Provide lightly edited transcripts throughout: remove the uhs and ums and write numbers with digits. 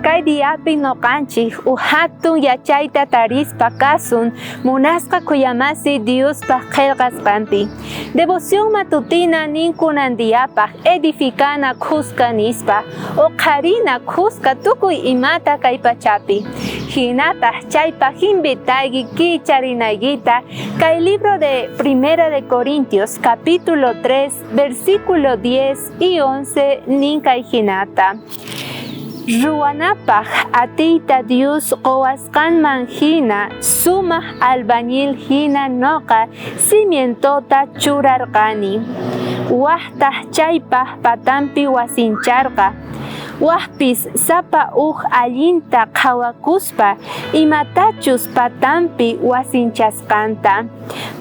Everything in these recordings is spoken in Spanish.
Kay diapi noqanchik hatun yachayta tarispa kasun munasqa kuyamasi Diospa qillqasqanpi. Devoción Matutina ninkunan diapaq edificana khusqa nispa uqharina khusqa tukuy imata kay pachapi. Hinataq chaypa hinbitayki kicharinaykita kay libro de Primera de Corintios capítulo 3 versículo 10 y 11 ninkay hinata. Ruanapaq atiyta Dios qowasqanman hina sumaq albañil hina noqa cimientota churarqani. Waqtaq chaypaq patanpi wasincharqa. Waqpis sapa allinta qhawakuspa imatachus patanpi wasinchasqanta.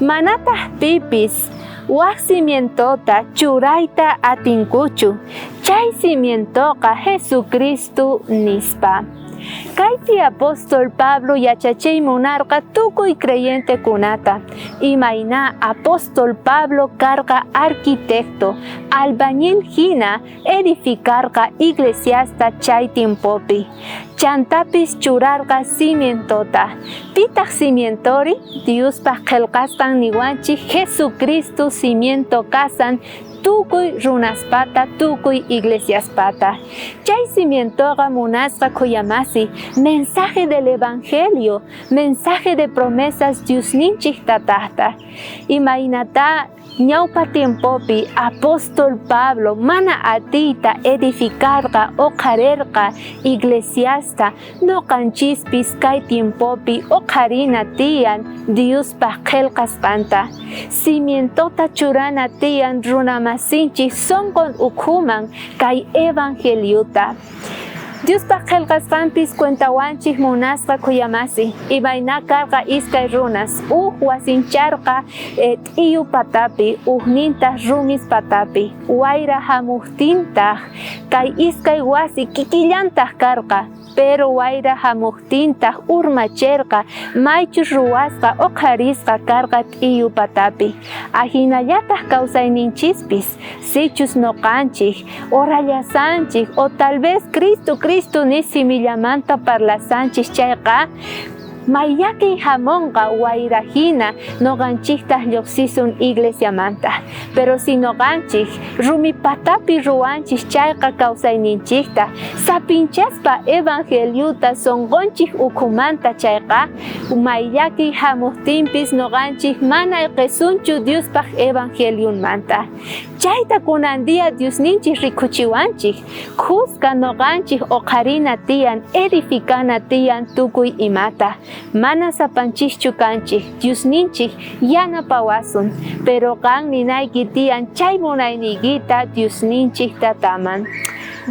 Manataq pipis waq cimientota churayta atinkuchu. Chay cimientoqa Jesucristo nispa. Kaypi apóstol Pablo yachachay munarqa tukuy creyente kunata. Imayna apóstol Pablo karqa arquitecto, albañil hina edificarqa iglesiasta chay tiempopi. Chantapis churarqa cimientota. Pitaq cimientori Diospa qillqasqan niwanchik Jesucristo cimiento kasan tukuy runaspata, tukuy iglesiaspata. Chay cimientoqa munasqa kuyamasi mensaje del evangelio, mensaje de promesas Diosninchik tataqta. Imaynata ñawpa tiempopi apóstol Pablo mana atiyta edificarqa uqharirqa iglesiasta noqanchispis kay tiempopi uqharina tiyan Diospa qillqasqanta. Cimientota churana tiyan runamasinchik sonqon ukhuman kay evangeliota. Diospa qillqasqanpis cuentawanchik munasqa kuyamasi imayna karqa iskay runas wasincharqa t'uyu patapi ninta rumis patapi wayra hamuqtintaq kay iskay wasi kikillantaq karqa pero wayra hamuqtintaq urmacherqa maychu ruwasqa uqharisqa karqa t'uyu patapi. Ahinallataq kawsayninchispis sichus noqanchik orallasanchik o tal vez Cristo ni simillamanta parlasanchik chayqa mayaki hamonqa wayrahina noqanchiktaq lluqsisun iglesiamanta. Pero si noqanchik rumi patapi ruwanchik chayqa kawsayninchikta sapinchaspa evangeliuta sonqonchik ukhumanta chayqa mayaki hamuqtinpis noqanchik mana qisunchu Diospaq evangeliumanta. Chayta kunandia Diosninchik rikuchiwanchik khusqa noqanchik uqharina tiyan edificana tiyan tukuy imata. Mana sapanchikchu kanchik Diosninchik yanapawasun pero qan ninayki tiyan chay munayniykita Diosninchik tataman.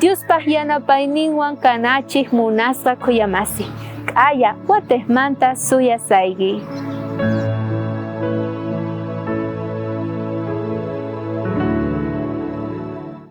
Diospaq yanapayninwan kanachik munasqa kuyamasi. K'aya watejmanta suyasayki.